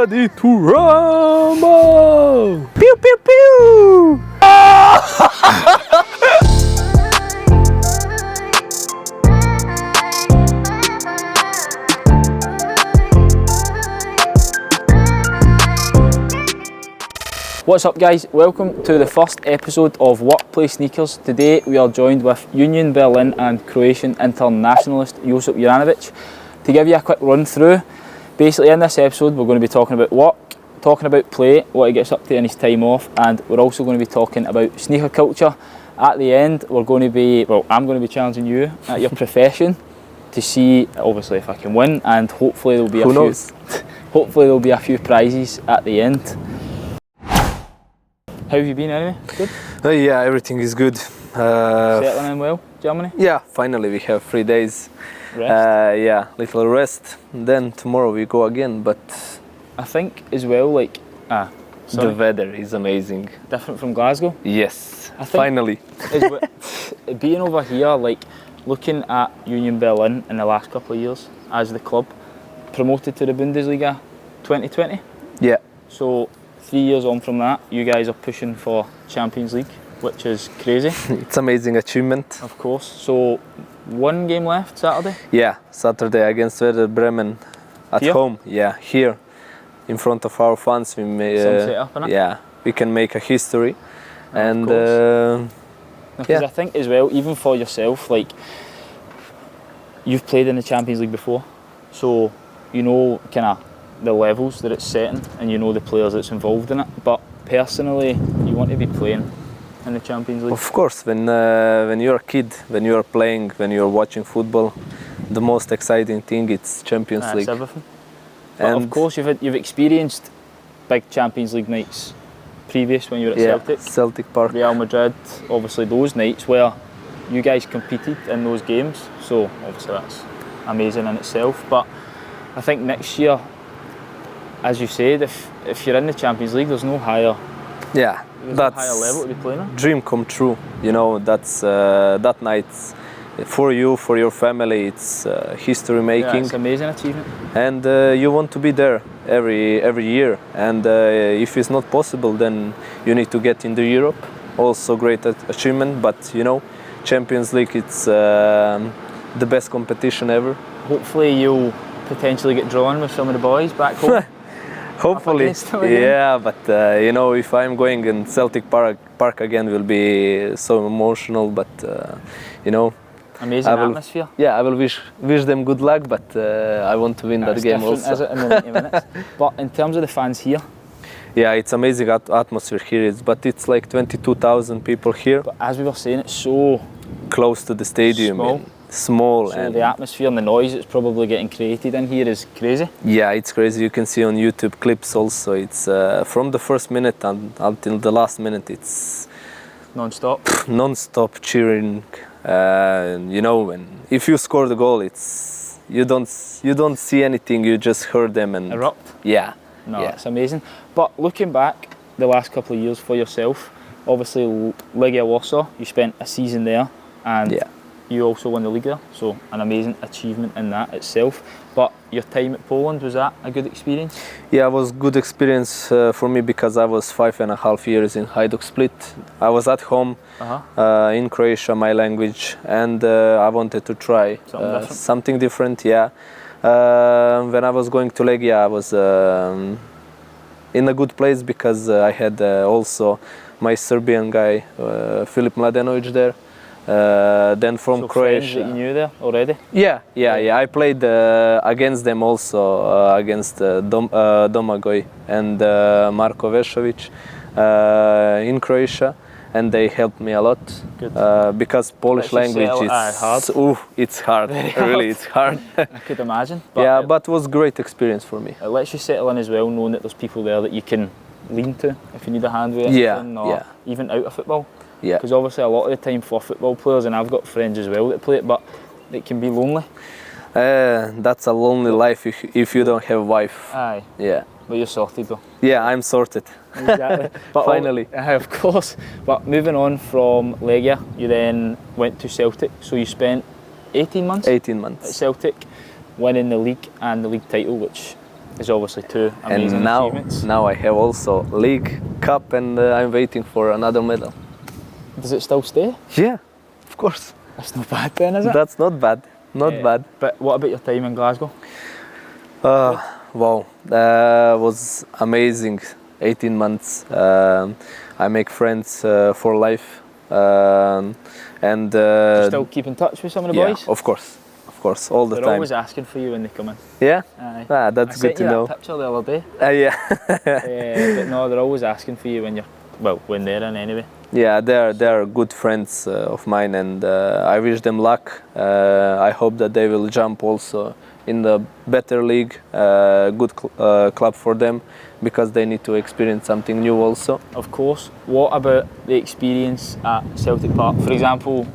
Ready to rumble! Pew pew pew! What's up guys, welcome to the first episode of Workplace Sneakers. Today we are joined with Union Berlin and Croatian internationalist Josip Juranović. To give you a quick run through, basically in this episode we're going to be talking about work, talking about play, what he gets up to in his time off, and we're also going to be talking about sneaker culture. At the end I'm going to be challenging you at your profession to see obviously if I can win, and hopefully there'll be hopefully there'll be a few prizes at the end. How have you been anyway? Good? Yeah, everything is good. Settling in well, Germany? Yeah, finally we have 3 days. Rest? Yeah, little rest. Then tomorrow we go again, but I think as well, like, the weather is amazing. Different from Glasgow? Yes, I think finally. Being over here, like, looking at Union Berlin in the last couple of years as the club, promoted to the Bundesliga 2020. Yeah. So 3 years on from that, you guys are pushing for Champions League, which is crazy. It's amazing achievement. Of course. So one game left Saturday? Yeah, Saturday against Werder Bremen at Here? home. Yeah, here in front of our fans. We may, Some set up, innit? yeah, we can make a history. And Because I think as well, even for yourself, like, you've played in the Champions League before, so you know kind of the levels that it's setting, and you know the players that's involved in it. But personally, you want to be playing in the Champions League. of course, when you're a kid, when you're playing, when you're watching football, the most exciting thing is Champions League. It's everything. But of course, you've experienced big Champions League nights previous when you were at Celtic Park. Real Madrid, obviously those nights where you guys competed in those games. So obviously that's amazing in itself. But I think next year, as you said, if you're in the Champions League, there's no higher. Yeah, that's higher level to be playing at. Dream come true. You know, that's that night for you, for your family. It's history Yeah, making, it's an amazing achievement. and you want to be there every year. And if it's not possible, then you need to get into Europe. Also great achievement, but you know, Champions League, it's the best competition ever. Hopefully you'll potentially get drawn with some of the boys back home. Hopefully, yeah, but you know, if I'm going in Celtic Park again, will be so emotional. But you know, Amazing atmosphere. Yeah, I will wish them good luck, but I want to win that game also. Is it in the 90 minutes? But in terms of the fans here, yeah, it's amazing atmosphere here. But it's like 22,000 people here. But as we were saying, it's so close to the stadium. Small, so and the atmosphere and the noise that's probably getting created in here is crazy. Yeah, it's crazy. You can see on YouTube clips also. It's from the first minute until the last minute. It's non-stop. Non-stop cheering. You know, and if you score the goal, it's you don't see anything. You just heard them and erupt. Yeah. No, yeah. it's amazing. But looking back the last couple of years for yourself, obviously Legia Warsaw, you spent a season there, and you also won the league there, so an amazing achievement in that itself. But your time at Poland, was that a good experience? Yeah, it was good experience for me because I was 5.5 years in Hajduk Split. I was at home in Croatia, my language, and I wanted to try something different. Yeah. When I was going to Legia, I was in a good place because I had also my Serbian guy, Filip Mladenović there. Then from Croatia. That you knew there already? Yeah. I played against them also, against Domagoj and Marko Vešović in Croatia, and they helped me a lot. Good. Because Polish language is hard. It's hard. Really, it's hard. I could imagine. But but it was a great experience for me. It lets you settle in as well, knowing that there's people there that you can lean to if you need a hand with anything, or even out of football. Yeah. Because obviously a lot of the time for football players, and I've got friends as well that play it, but it can be lonely. That's a lonely life if you don't have a wife. Aye. Yeah. But you're sorted though. Yeah, I'm sorted. Exactly. But finally. Of course. But moving on from Legia, you then went to Celtic. So you spent 18 months? 18 months. At Celtic, winning the league and the league title, which is obviously two amazing and achievements. now I have also league, cup, and I'm waiting for another medal. Does it still stay? Yeah, of course. That's not bad then, is it? That's not bad. Not bad. But what about your time in Glasgow? Wow, was amazing. 18 months. I make friends for life, and you still keep in touch with some of the boys? Of course, all the They're time. always asking for you when they come in. Yeah, Aye. that's I good to know. That picture the other day. Yeah. But no, they're always asking for you when they're in anyway. Yeah, they're good friends of mine, and I wish them luck. I hope that they will jump also in the better league, good club for them, because they need to experience something new also. Of course. What about the experience at Celtic Park? For example,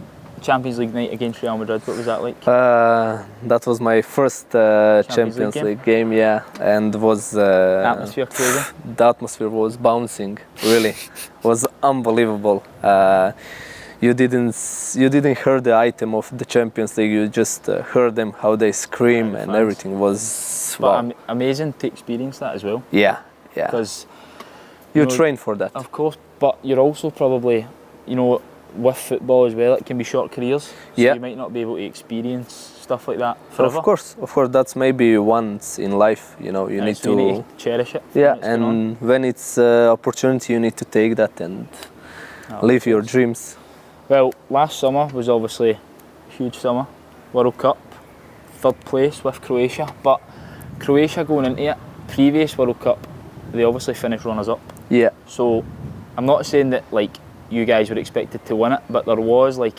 Champions League night against Real Madrid, what was that like? That was my first Champions League game, yeah, and was Atmosphere crazy. The atmosphere was bouncing, really, was unbelievable. You didn't hear the item of the Champions League. You just heard them how they scream, and fans. Everything was wow. Amazing to experience that as well. Yeah. Because you train for that. Of course, but you're also probably, with football as well, it can be short careers. So you might not be able to experience stuff like that forever. Of course, that's maybe once in life. You need to cherish it. Yeah, and when it's opportunity, you need to take that and live your dreams. Well, last summer was obviously a huge summer. World Cup, 3rd place with Croatia. But Croatia going into it, previous World Cup, they obviously finished runners-up. Yeah. So I'm not saying that you guys were expected to win it, but there was a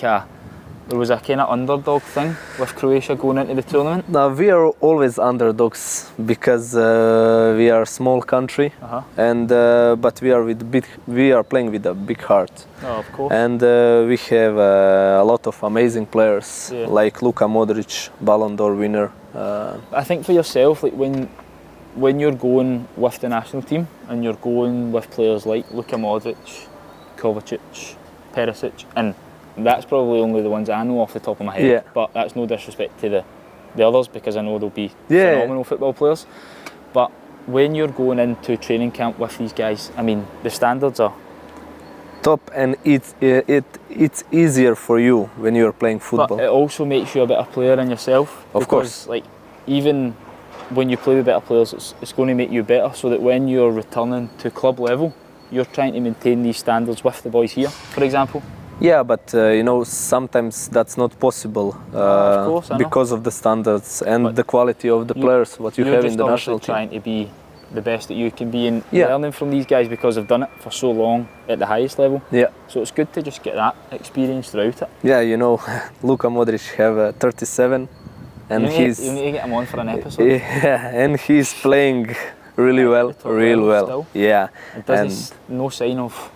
kind of underdog thing with Croatia going into the tournament. Now we are always underdogs because we are a small country, and but we are playing with a big heart. Oh, of course. And we have a lot of amazing players like Luka Modric, Ballon d'Or winner. I think for yourself, when you're going with the national team and you're going with players like Luka Modric, Kovacic, Perisic, and that's probably only the ones I know off the top of my head, but that's no disrespect to the others, because I know they'll be phenomenal football players. But when you're going into training camp with these guys, I mean, the standards are top, and it's easier for you when you're playing football. But it also makes you a better player in yourself. Of course. Even when you play with better players, it's going to make you better, so that when you're returning to club level, you're trying to maintain these standards with the boys here, for example. Yeah, but sometimes that's not possible of course, because of the standards and the quality of the players what you have in the national team. You're just trying to be the best that you can be, and learning from these guys because they've done it for so long at the highest level. Yeah. So it's good to just get that experience throughout it. Yeah, Luka Modric have 37, and you need to get him on for an episode. Yeah, and he's playing really well. Still. Yeah. And no sign of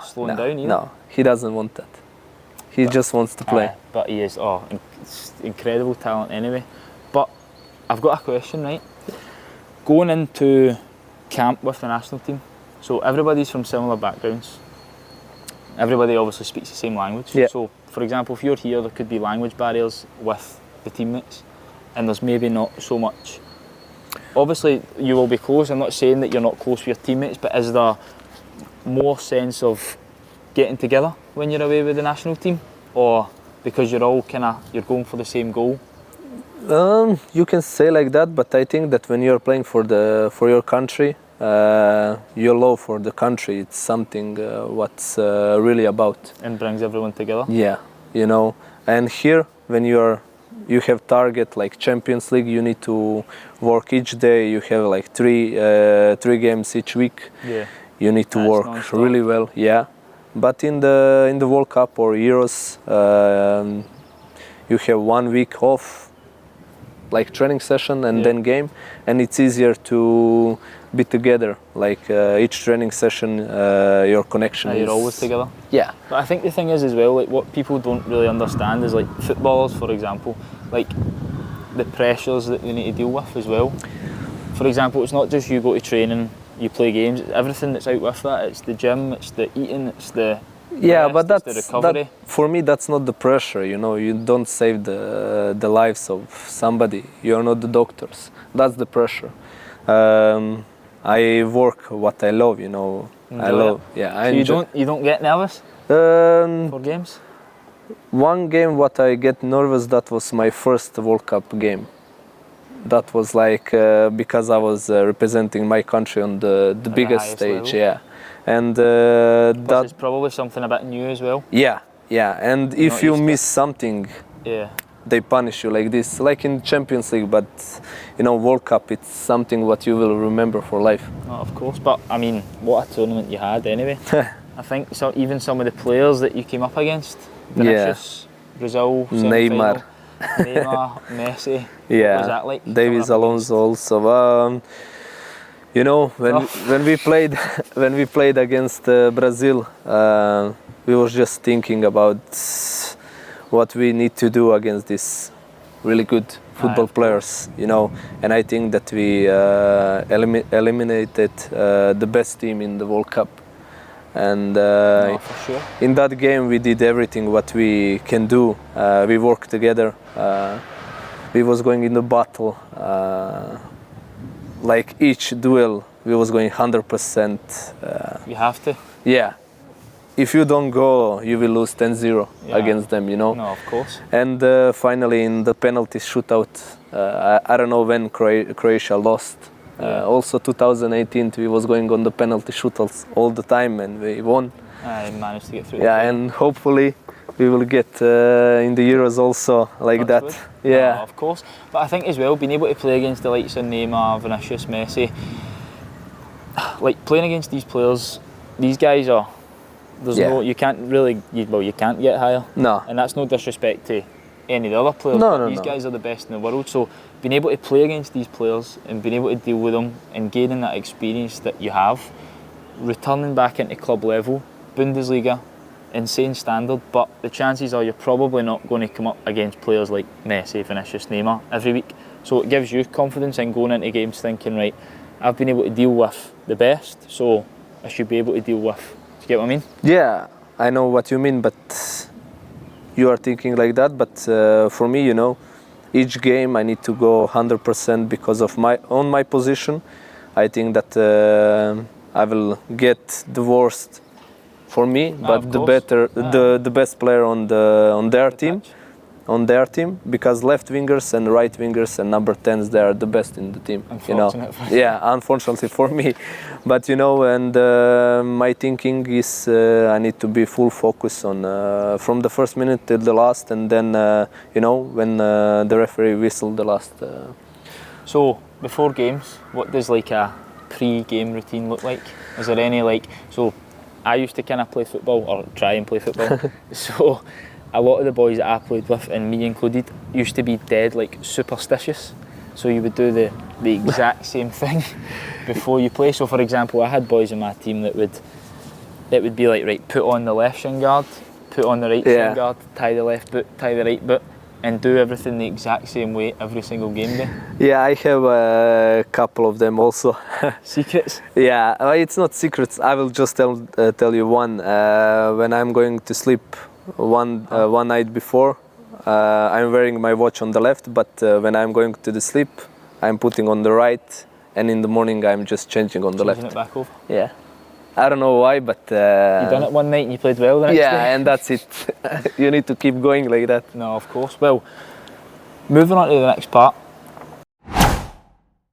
slowing down either. No, he doesn't want that. He just wants to play. But he is incredible talent anyway. But I've got a question, right? Going into camp with the national team, so everybody's from similar backgrounds. Everybody obviously speaks the same language. Yeah. So, for example, if you're here, there could be language barriers with the teammates, and there's maybe not so much. Obviously, you will be close. I'm not saying that you're not close with your teammates, but is there more sense of getting together when you're away with the national team, or because you're all you're going for the same goal? You can say like that, but I think that when you're playing for your country, your love for the country, it's something what's really about. And brings everyone together. Yeah, and here when you have target like Champions League, you need to work each day. You have like three games each week. Yeah. You need to work really well. Yeah. But in the World Cup or Euros, you have 1 week off, like training session and then game, and it's easier to be together. Like each training session, your connection is... You're always together. Yeah. But I think the thing is as well, like what people don't really understand is, like footballers, for example, like the pressures that they need to deal with as well. For example, it's not just you go to training, you play games, it's everything that's out with that. It's the gym, it's the eating, it's the rest, but the recovery. For me, that's not the pressure. You don't save the lives of somebody. You're not the doctors. That's the pressure. I work what I love, you know. I love, yeah. I enjoy. You don't get nervous Um, for games? One game what I get nervous, that was my first World Cup game. That was like because I was representing my country on the biggest stage, level. yeah. And that is probably something a bit new as well. Yeah, yeah. And if you miss something, yeah, they punish you like this, like in Champions League. But you know, World Cup, it's something what you will remember for life. Oh, of course. But I mean, what a tournament you had anyway. I think so. Even some of the players that you came up against, Vinicius, Brazil, Neymar, Messi. Yeah, what was that like? Davis Alonso also. You know, when we played against Brazil, we was just thinking about what we need to do against these really good football players, you know. And I think that we eliminated the best team in the World Cup. And for sure. In that game, we did everything what we can do. We worked together. We was going in the battle. Like each duel, we was going 100%. You have to. Yeah. If you don't go, you will lose 10-0 against them, you know. No, of course. And finally, in the penalty shootout, I don't know when Croatia lost. Also, 2018, we was going on the penalty shootouts all the time, and we won. I managed to get through. Yeah, and hopefully we will get in the Euros also like that. Good. Yeah, no, of course. But I think as well, being able to play against the likes of Neymar, Vinicius, Messi, like playing against these players, these guys are. There's no, you can't really, you can't get higher. No. And that's no disrespect to any of the other players. No, these guys are the best in the world. So being able to play against these players and being able to deal with them and gaining that experience that you have, returning back into club level, Bundesliga, insane standard, but the chances are you're probably not going to come up against players like Messi, Vinicius, Neymar every week. So it gives you confidence in going into games thinking, right, I've been able to deal with the best, so I should be able to deal with. Do you get what I mean? Yeah, I know what you mean, but you are thinking like that. But for me, you know, each game I need to go 100% because of my position. I think that I will get the worst for me, but the best player on their team. Pitch. On their team, because left wingers and right wingers and number 10s, they are the best in the team. You know, yeah, unfortunately for me, but you know, and my thinking is I need to be full focus on from the first minute till the last, and then you know, when the referee whistled the last. So before games, what does like a pre-game routine look like? Is there any like so? I used to kind of play football or try and play football, so. A lot of the boys that I played with, and me included, used to be dead like superstitious. So you would do the exact same thing before you play. So for example, I had boys in my team that would be like, right, put on the left shin guard, put on the right shin guard, tie the left boot, tie the right boot, and do everything the exact same way every single game day. Yeah, I have a couple of them also. Secrets? Yeah, it's not secrets. I will just tell you one. When I'm going to sleep, one night before, I'm wearing my watch on the left, but when I'm going to the sleep, I'm putting on the right, and in the morning I'm just changing on the left. Changing it back over? Yeah. I don't know why, but... you done it one night and you played well the next day? Yeah, and that's it. You need to keep going like that. No, of course. Well, moving on to the next part.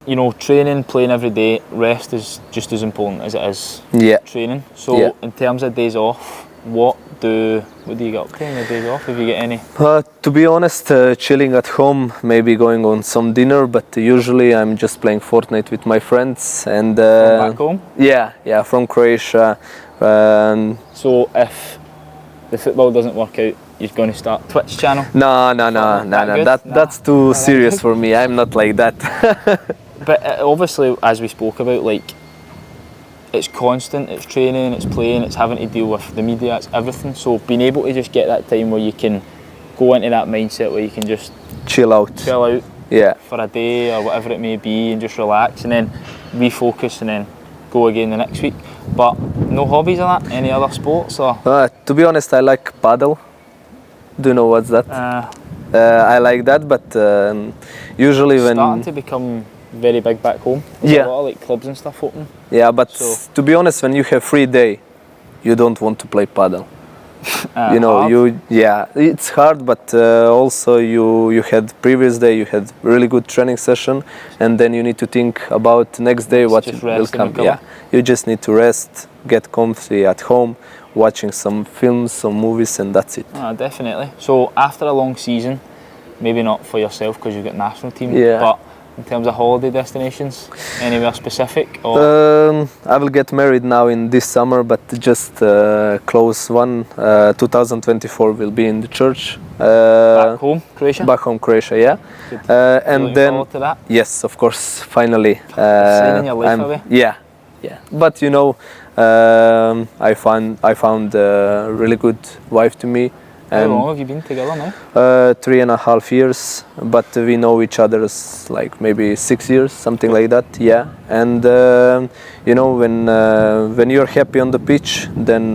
You know, training, playing every day, rest is just as important as it is training. So in terms of days off, what do you get up to on the days off, if you get any? To be honest, chilling at home, maybe going on some dinner, but usually I'm just playing Fortnite with my friends. And from back home? Yeah, from Croatia. So if the football doesn't work out, you're going to start Twitch channel? No. That's too serious for me. I'm not like that. But obviously, as we spoke about, like, it's constant, it's training, it's playing, it's having to deal with the media, it's everything. So being able to just get that time where you can go into that mindset where you can just chill out for a day or whatever it may be, and just relax and then refocus and then go again the next week. But no hobbies or that? Any other sports? Or? To be honest, I like paddle. Do you know what's that? I like that, but usually when... Starting to become very big back home. There's a lot of like clubs and stuff open. Yeah, but to be honest, when you have free day, you don't want to play paddle. You know, it's hard, but also you had previous day, you had really good training session, and then you need to think about next day what will come. Yeah, you just need to rest, get comfy at home, watching some films, some movies, and that's it. Definitely. So after a long season, maybe not for yourself because you've got national team, but in terms of holiday destinations, anywhere specific? Or? I will get married now in this summer, but just close one. 2024 will be in the church. Back home, Croatia? Back home, Croatia, yeah. And then, forward to that? Yes, of course, finally. Signing your life away? Yeah. But you know, I found a really good wife to me. How long have you been together now? 3.5 years, but we know each other like maybe 6 years, something like that. Yeah, and you know, when you're happy on the pitch, then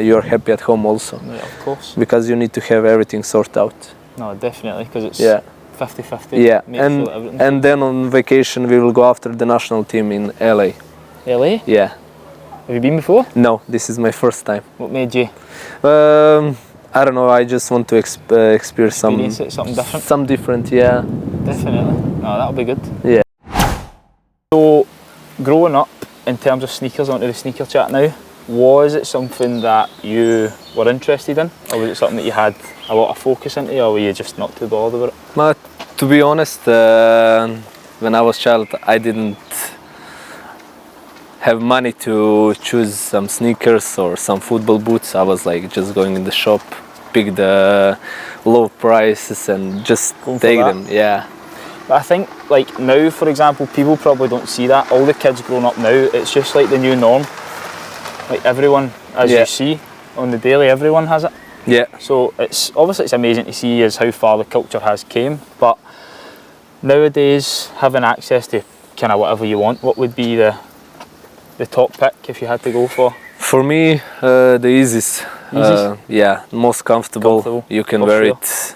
you're happy at home also. Yeah, of course. Because you need to have everything sorted out. No, definitely, because it's 50-50. Yeah, and then on vacation we will go after the national team in LA. LA? Yeah. Have you been before? No, this is my first time. What made you? I don't know. I just want to experience something different. Some different, yeah. Definitely. No, that'll be good. Yeah. So, growing up, in terms of sneakers, onto the sneaker chat now, was it something that you were interested in, or was it something that you had a lot of focus into, or were you just not too bothered with it? But to be honest, when I was a child, I didn't have money to choose some sneakers or some football boots. I was like just going in the shop, pick the low prices and just take them. Yeah. But I think like now, for example, people probably don't see that. All the kids growing up now, it's just like the new norm. Like everyone, as you see on the daily, everyone has it. Yeah. So it's obviously it's amazing to see as how far the culture has came. But nowadays, having access to kind of whatever you want, what would be the top pick if you had to go for? For me, the easiest. Most comfortable. You can wear it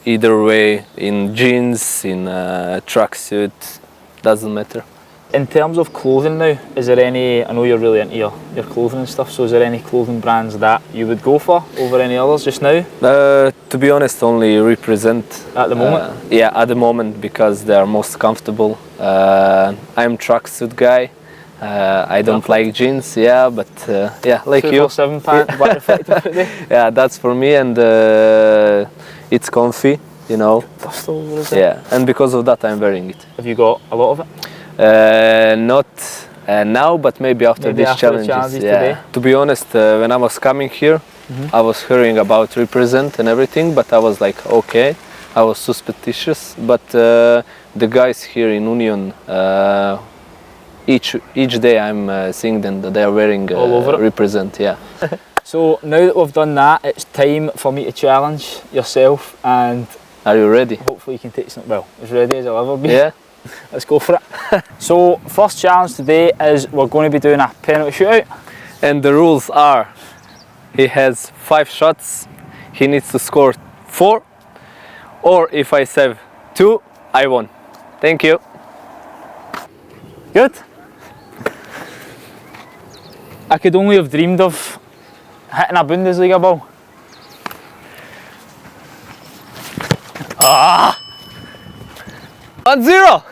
either way, in jeans, in tracksuit, doesn't matter. In terms of clothing now, is there any, I know you're really into your clothing and stuff, so is there any clothing brands that you would go for over any others just now? To be honest, only Represent. At the moment? Yeah, at the moment, because they are most comfortable. I'm tracksuit guy. I don't like jeans, but like you. 247 pant, what effective today? Yeah, that's for me, and it's comfy, you know. Yeah, and because of that I'm wearing it. Have you got a lot of it? Not now, but maybe after these challenges. Today. To be honest, when I was coming here, I was hearing about Represent and everything, but I was like, okay, I was suspicious. But the guys here in Union, each day I'm seeing them that they are wearing all over Represent. Yeah. So now that we've done that, it's time for me to challenge yourself, and are you ready? Hopefully you can take some. Well, as ready as I'll ever be. Yeah. Let's go for it. So first challenge today is we're going to be doing a penalty shootout. And the rules are, he has 5 shots, he needs to score 4, or if I save 2, I won. Thank you. Good. I could only have dreamed of hitting a Bundesliga ball. 1-0.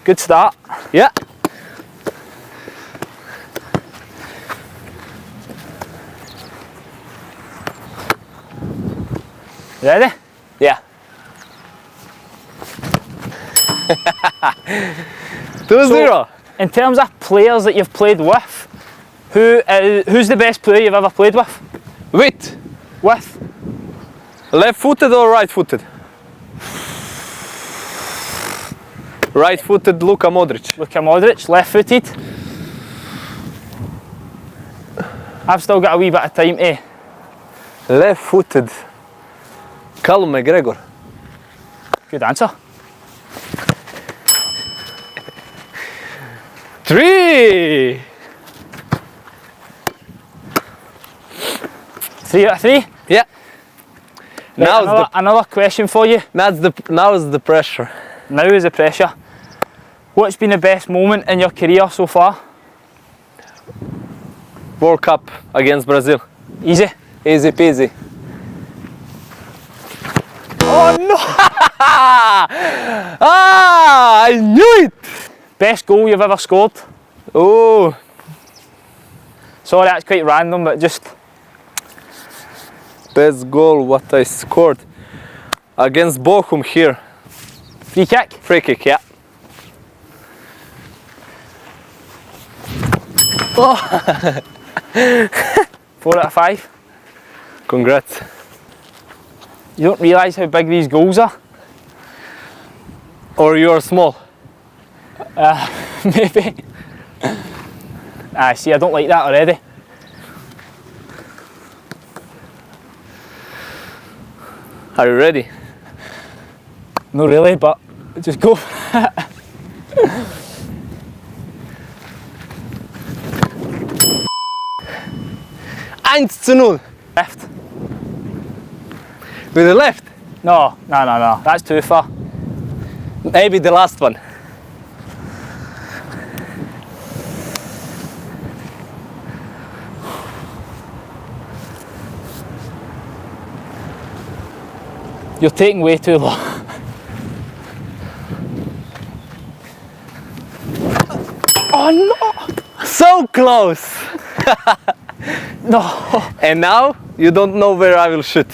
Good start. Yeah. Ready? Yeah. 2-0. So, in terms of players that you've played with, who's the best player you've ever played with? With? Left-footed or right-footed? Right-footed Luka Modric. Luka Modric, left-footed. I've still got a wee bit of time to. Left-footed. Callum McGregor. Good answer. 3. 3 out of 3? Yeah. Right, another question for you. Now is the pressure. Now is the pressure. What's been the best moment in your career so far? World Cup against Brazil. Easy? Easy peasy. Oh no! I knew it! Best goal you've ever scored? Oh, Sorry, that's quite random, but just... best goal what I scored against Bochum here. Free kick? Free kick, yeah. Oh. 4 out of 5. Congrats. You don't realise how big these goals are? Or you're small. Maybe. See, I don't like that already. Are you ready? Not really, but just go. 1-0. Left. With the left. No, that's too far. Maybe the last one. You're taking way too long. Oh no! So close! No! And now you don't know where I will shoot.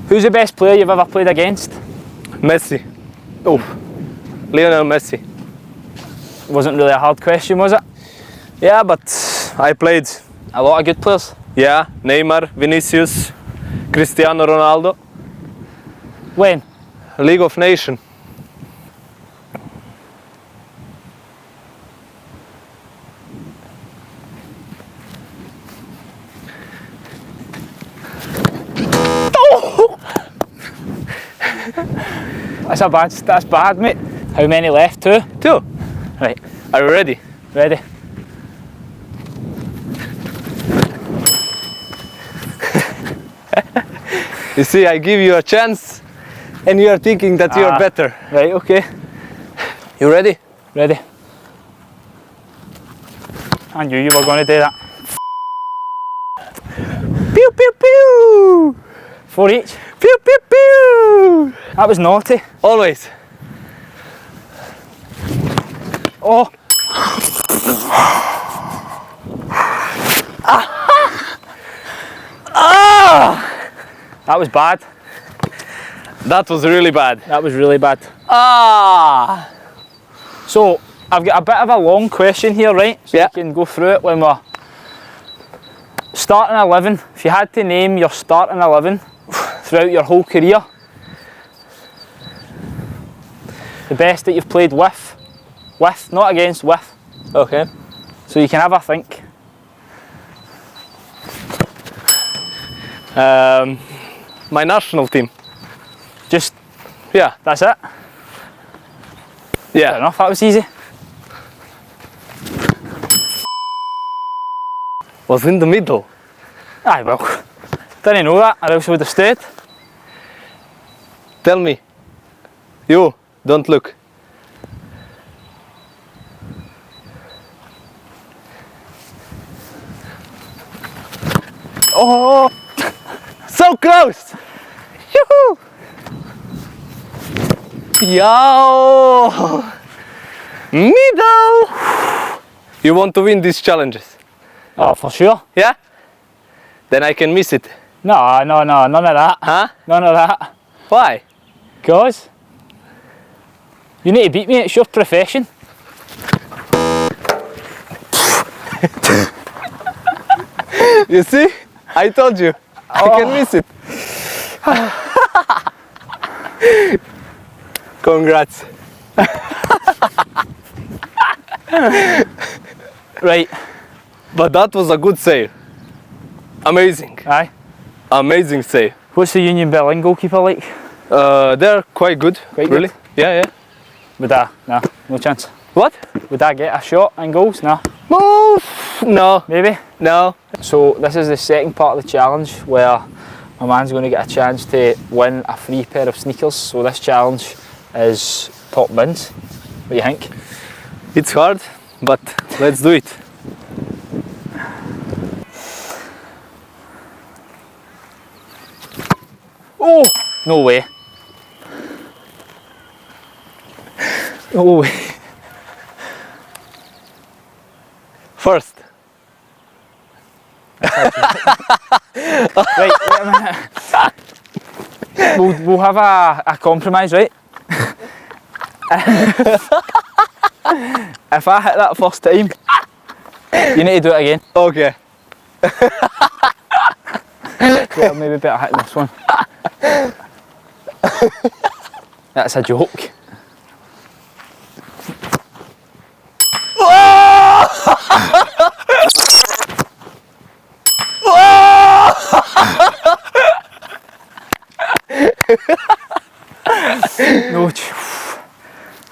Who's the best player you've ever played against? Messi. Oh, Lionel Messi. Wasn't really a hard question, was it? Yeah, but I played. A lot of good players. Yeah, Neymar, Vinicius, Cristiano Ronaldo. When? League of Nations. That's bad, mate. How many left? 2? 2. Right. Are you ready? Ready? You see, I give you a chance and you are thinking that you are better. Right, okay. You ready? Ready. I knew you were going to do that. Pew pew pew! 4 each. Pew pew pew! That was naughty. Always. Oh. That was bad. That was really bad. That was really bad. So, I've got a bit of a long question here, right? So yeah. You can go through it when we're starting 11. If you had to name your starting 11 throughout your whole career, the best that you've played with, not against, with. Okay. So you can have a think. My national team. Just, yeah, that's it? Yeah. Fair enough, that was easy. Was in the middle. Aye, well, didn't know that, or else I would have stayed. Tell me. You, don't look. Oh, so close! Yoo-hoo! Yo! Middle! You want to win these challenges? oh, for sure. Yeah? Then I can miss it. No, none of that. Huh? None of that. Why? Because you need to beat me, it's your profession. You see? I told you. I can miss it. Congrats. Right. But that was a good save. Amazing. Aye. Amazing save. What's the Union Berlin goalkeeper like? They're quite good. Quite really? good? Yeah, yeah. Would I? Nah, no chance. What? Would I get a shot and goals? Nah. No. Maybe? No. So this is the second part of the challenge where my man's going to get a chance to win a free pair of sneakers. So this challenge is top bins. What do you think? It's hard, but let's do it. Oh, no way. No way. First. Right, wait a minute. We'll have a compromise, right? If I hit that first time, you need to do it again. Okay. Well, maybe better hit this one. That's a joke.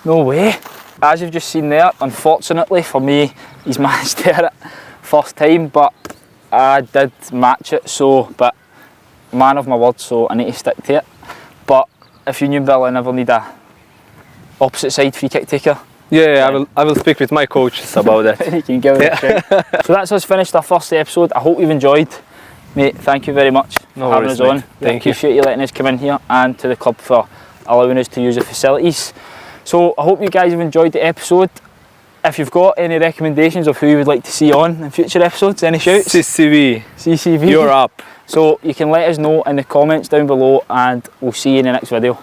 No way. As you've just seen there, unfortunately for me, he's managed to hit it first time, but I did match it, but man of my word, so I need to stick to it. But if Union Berlin ever need a opposite side free kick taker, Yeah, I will speak with my coaches about that. you can give it a shout. So that's us finished our first episode. I hope you've enjoyed. Mate, thank you very much for having us on. Thank you. Appreciate you letting us come in here, and to the club for allowing us to use the facilities. So I hope you guys have enjoyed the episode. If you've got any recommendations of who you would like to see on in future episodes, any shouts? CCV, you're up. So you can let us know in the comments down below, and we'll see you in the next video.